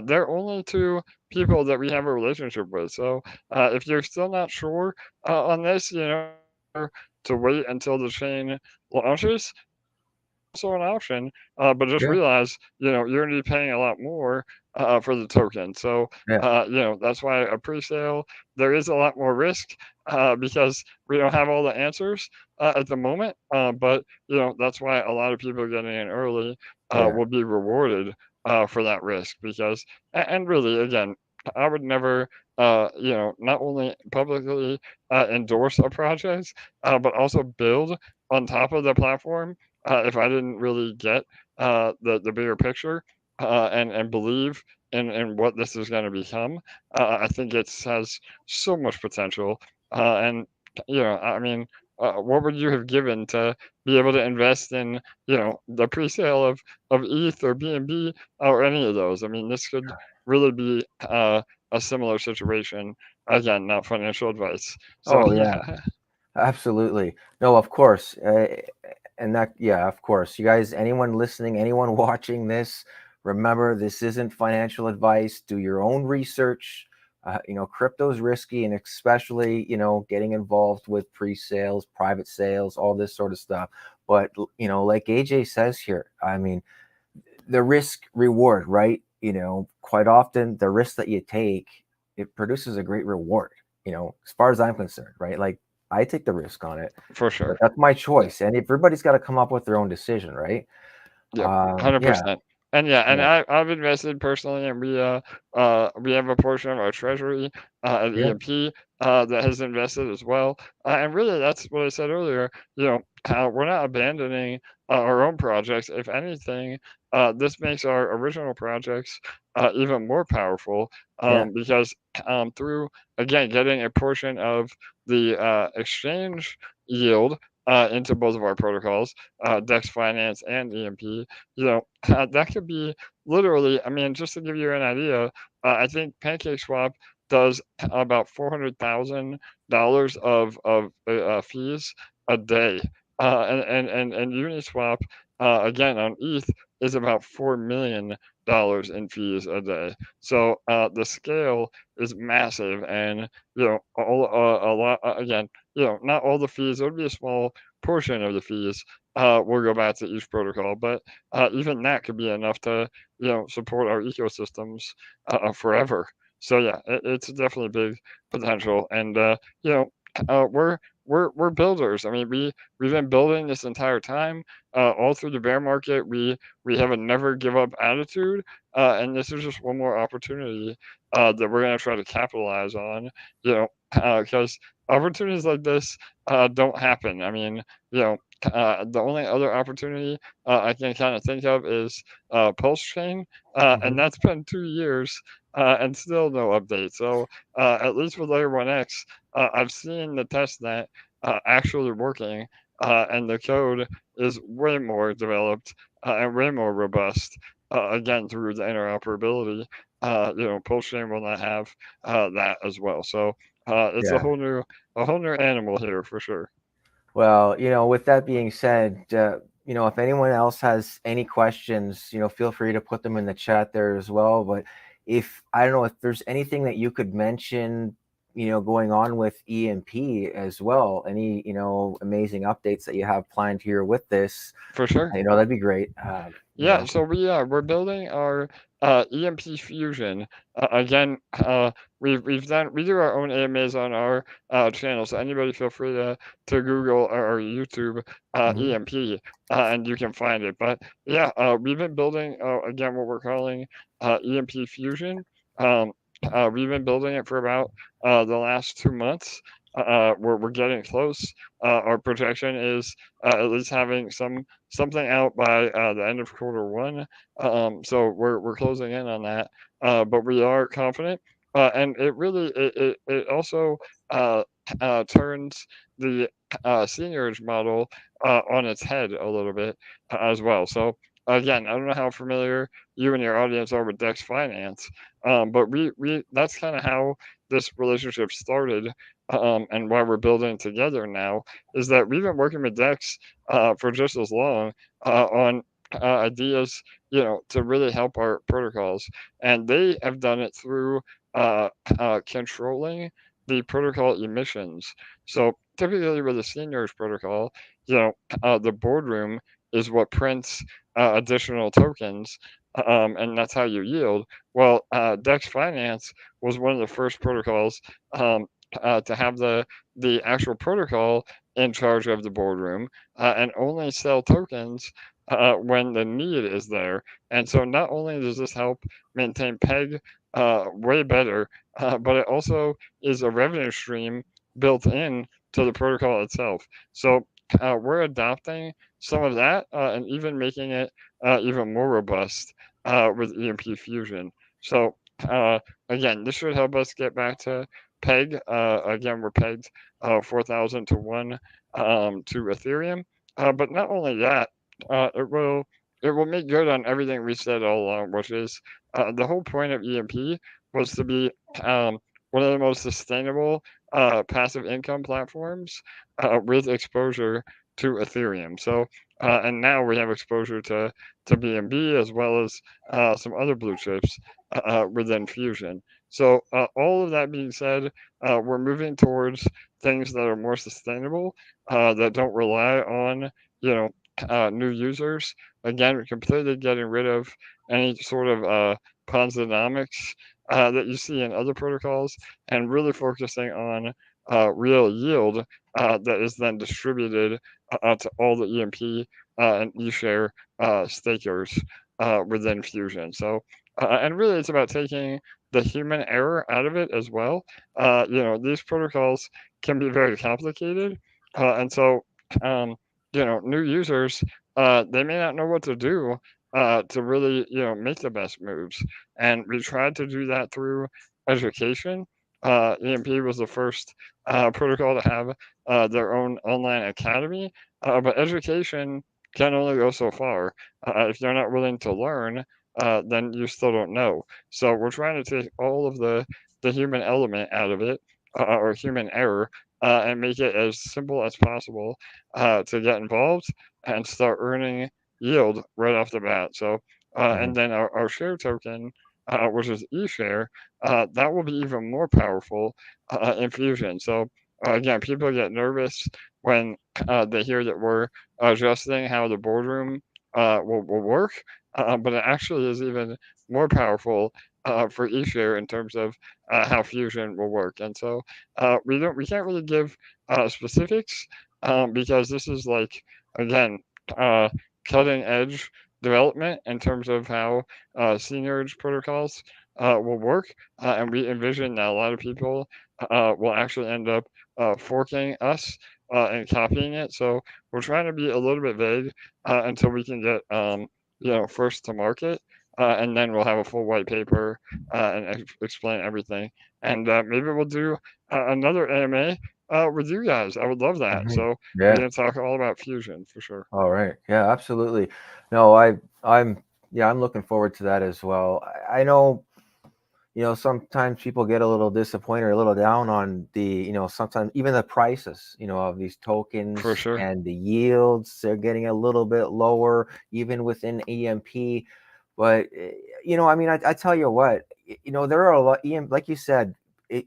They're only two people that we have a relationship with. So if you're still not sure on this, to wait until the chain launches, also an option, but just Yeah, realize, you're going to be paying a lot more for the token. So, yeah, that's why a pre-sale, there is a lot more risk because we don't have all the answers at the moment. But, that's why a lot of people getting in early yeah. will be rewarded for that risk because, and really, again, I would never, not only publicly endorse a project, but also build on top of the platform if I didn't really get the bigger picture and believe in what this is going to become. I think it has so much potential. And I mean, what would you have given to be able to invest in the pre-sale of ETH or BNB or any of those? I mean, this could really be a similar situation. Again, not financial advice. So Oh yeah. yeah, Absolutely. No, of course. And that, yeah, of course. You guys, anyone listening, anyone watching this, remember this isn't financial advice. Do your own research. Crypto's risky, and especially, getting involved with pre-sales, private sales, all this sort of stuff. But, like AJ says here, I mean, the risk reward, right? Quite often the risk that you take, it produces a great reward, as far as I'm concerned, right? Like I take the risk on it, for but sure. that's my Yeah. choice. And everybody's got to come up with their own decision, right? Yep, Yeah, 100%. And yeah, and yeah, I've invested personally, and we have a portion of our treasury at yeah, EMP that has invested as well. And really, that's what I said earlier. We're not abandoning our own projects. If anything, this makes our original projects even more powerful yeah, because through again getting a portion of the exchange yield into both of our protocols, DEX Finance and EMP, that could be literally, I mean, just to give you an idea, I think PancakeSwap does about $400,000 of fees a day. And Uniswap, again, on ETH, is about $4 million in fees a day. So the scale is massive, and a lot again, not all the fees. It would be a small portion of the fees will go back to each protocol, but even that could be enough to support our ecosystems forever. So yeah, it's definitely big potential, and you know we're builders. I mean, we've been building this entire time, all through the bear market. We have a never give up attitude, and this is just one more opportunity that we're gonna try to capitalize on. Because opportunities like this don't happen. I mean, the only other opportunity I can kind of think of is Pulse Chain, and hmm, that's been 2 years and still no update. So at least with Layer 1X, I've seen the testnet actually working, and the code is way more developed and way more robust. Again, through the interoperability. Pulse chain will not have that as well. So it's Yeah. a whole new animal here for sure. Well, with that being said, if anyone else has any questions, feel free to put them in the chat there as well. But I don't know if there's anything that you could mention, going on with EMP as well, any, amazing updates that you have planned here with this, For sure. that'd be great. Yeah, so we're building our EMP Fusion. Again, we do our own AMAs on our channel, so anybody feel free to Google or YouTube EMP, and you can find it. But yeah, we've been building again what we're calling EMP Fusion. We've been building it for about the last 2 months. We're getting close. Our projection is at least having something out by the end of Q1. So we're closing in on that, but we are confident. And it also turns the seniors model on its head a little bit as well. So again, I don't know how familiar you and your audience are with DEX Finance, but we that's kind of how this relationship started, and why we're building together now is that we've been working with DEX for just as long on ideas, to really help our protocols, and they have done it through controlling the protocol emissions. So typically with a seniors protocol, the boardroom is what prints additional tokens, and that's how you yield. Well, DEX Finance was one of the first protocols to have the actual protocol in charge of the boardroom, and only sell tokens when the need is there. And so not only does this help maintain PEG way better, but it also is a revenue stream built in to the protocol itself. So we're adopting some of that and even making it even more robust with EMP Fusion. So again, this should help us get back to PEG. Again, we're pegged 4,000 to 1 to Ethereum. But not only that, it will make good on everything we said all along, which is the whole point of EMP was to be one of the most sustainable passive income platforms with exposure to Ethereum. So and now we have exposure to BNB as well as some other blue chips within Fusion. So all of that being said, we're moving towards things that are more sustainable, that don't rely on new users. Again, we're completely getting rid of any sort of Ponzonomics that you see in other protocols, and really focusing on real yield that is then distributed to all the EMP and eShare stakers within Fusion. So, and really, it's about taking the human error out of it as well. These protocols can be very complicated, and so new users they may not know what to do to really make the best moves. And we tried to do that through education. EMP was the first protocol to have their own online academy, but education can only go so far. If you're not willing to learn, then you still don't know. So we're trying to take all of the human element out of it, or human error, and make it as simple as possible to get involved and start earning yield right off the bat. So, and then our share token, which is eShare, that will be even more powerful in Fusion. So, again, people get nervous when they hear that we're adjusting how the boardroom will work, but it actually is even more powerful for eShare in terms of how Fusion will work. And so we can't really give specifics because this is like, again, cutting edge development in terms of how seniorage protocols will work, and we envision that a lot of people will actually end up forking us and copying it. So we're trying to be a little bit vague until we can get first to market, and then we'll have a full white paper and explain everything. And maybe we'll do another AMA with you guys. I would love that. So we're gonna talk all about Fusion for sure. All right. Yeah, absolutely. No, I'm looking forward to that as well. I know sometimes people get a little disappointed or a little down on the, sometimes even the prices, of these tokens For sure. and the yields, they're getting a little bit lower, even within EMP. But, I mean, I tell you what, there are a lot, like you said,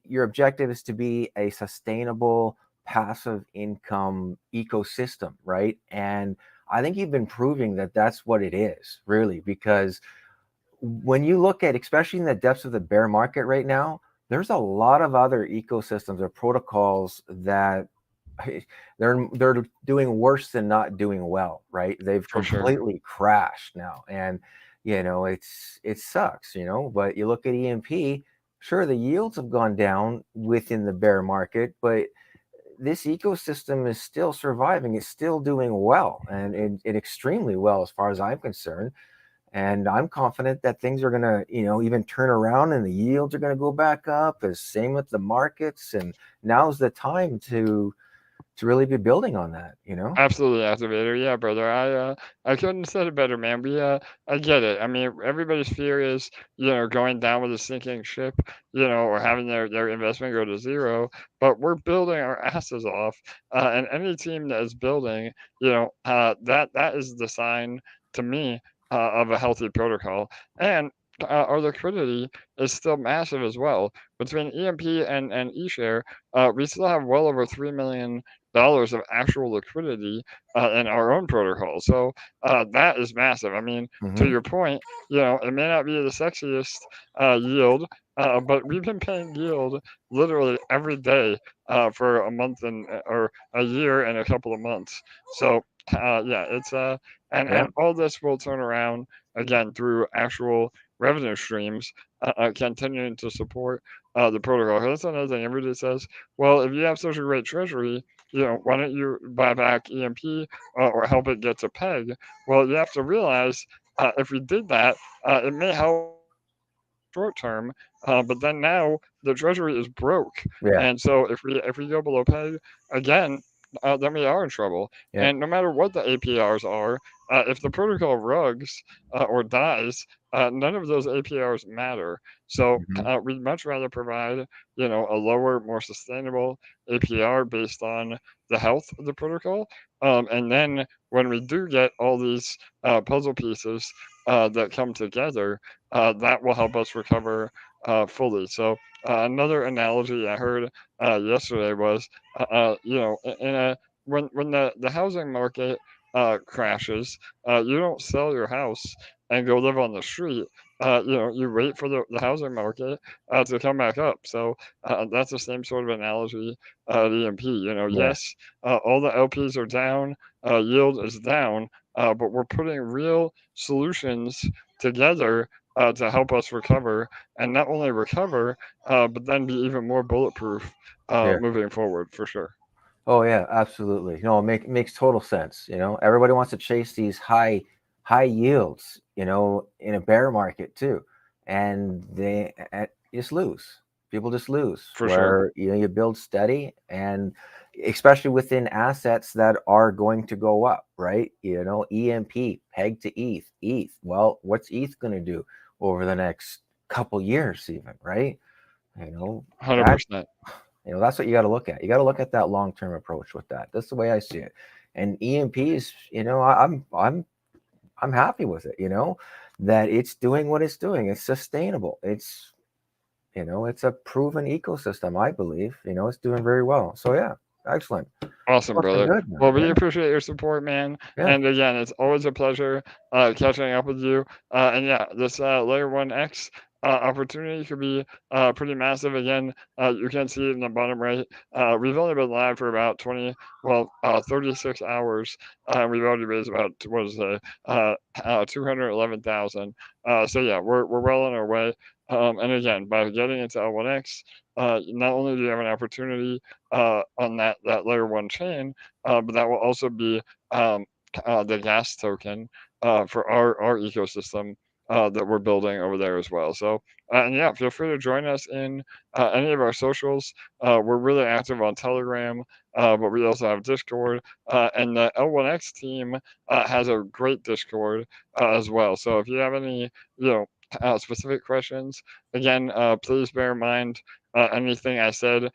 your objective is to be a sustainable passive income ecosystem, right? And I think you've been proving that that's what it is, really, because when you look at, especially in the depths of the bear market right now, there's a lot of other ecosystems or protocols that they're doing worse than not doing well, right? They've For sure. completely crashed now, and it sucks, but you look at EMP, sure, the yields have gone down within the bear market, but this ecosystem is still surviving. It's still doing well, and extremely well as far as I'm concerned. And I'm confident that things are going to, even turn around and the yields are going to go back up. As same with the markets. And now's the time to really be building on that, Absolutely, Activator. Yeah, brother. I couldn't have said it better, man. I get it. I mean, everybody's fear is, going down with a sinking ship, or having their investment go to zero. But we're building our asses off, and any team that is building, that is the sign to me of a healthy protocol. And our liquidity is still massive as well. Between EMP and eShare, we still have well over $3 million of actual liquidity in our own protocol. So that is massive. I mean, to your point, it may not be the sexiest yield, but we've been paying yield literally every day for a month or a year and a couple of months. So yeah, it's and all this will turn around again through actual revenue streams, continuing to support the protocol. 'Cause that's another thing. Everybody says, well, if you have such a great treasury, why don't you buy back EMP or help it get to peg? Well, you have to realize if we did that, it may help short term, but then now the treasury is broke, Yeah. and so if we go below peg again, then we are in trouble. Yeah. And no matter what the APRs are, if the protocol rugs or dies, none of those APRs matter. So Hmm. we'd much rather provide, a lower, more sustainable APR based on the health of the protocol. And then when we do get all these puzzle pieces that come together, that will help us recover fully. So another analogy I heard yesterday was, in a when the housing market crashes, you don't sell your house and go live on the street. You wait for the housing market to come back up. So that's the same sort of analogy at EMP. Yeah. Yes, all the LPs are down, yield is down, but we're putting real solutions together to help us recover, and not only recover, but then be even more bulletproof Yeah. moving forward for sure. Oh yeah, absolutely. No, makes total sense. Everybody wants to chase these high yields, in a bear market too, and they just lose. People just lose. For sure. Where you build steady, and especially within assets that are going to go up, right? EMP peg to ETH. Well, what's ETH going to do over the next couple years, even, right? That 100%. that's what you got to look at. You got to look at that long-term approach with that. That's the way I see it. And EMP is, I'm happy with it. That it's doing what it's doing. It's sustainable. It's a proven ecosystem. I believe. It's doing very well. So yeah, excellent. Awesome, Looking brother. good, man. Well, Yeah, we appreciate your support, man. yeah, And again, it's always a pleasure catching up with you. And yeah, this layer 1X opportunity could be pretty massive. Again, you can see it in the bottom right. We've only been live for about 36 hours. We've already raised about, what is it, 211,000. So yeah, we're well on our way. And again, by getting into L1X, not only do you have an opportunity on that layer one chain, but that will also be the gas token for our ecosystem that we're building over there as well. So, and yeah, feel free to join us in any of our socials. We're really active on Telegram, but we also have Discord, and the L1X team has a great Discord as well. So if you have any, specific questions, again, please bear in mind anything I said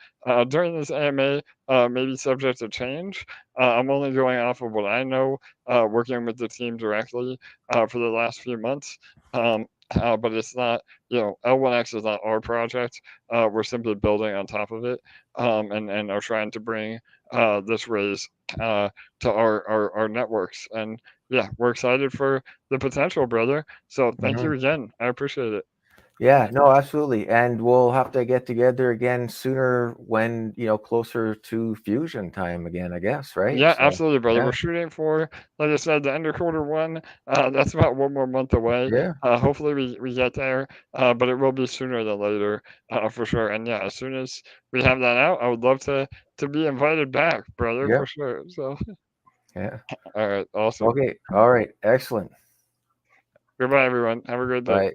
during this AMA may be subject to change. I'm only going off of what I know, working with the team directly for the last few months. But it's not, L1X is not our project. We're simply building on top of it, and are trying to bring this raise to our networks. And yeah, we're excited for the potential, brother. So thank you again. I appreciate it. Yeah, no, absolutely. And we'll have to get together again sooner when, closer to fusion time again, I guess, right? Yeah, So, absolutely, brother. yeah, We're shooting for, like I said, the end of Q1. That's about 1 more month away. yeah, Hopefully we get there, but it will be sooner than later, for sure. And yeah, as soon as we have that out, I would love to be invited back, brother, yeah, for sure. So, yeah. all right, awesome. Okay. All right. Excellent. Goodbye, everyone. Have a great day. Bye.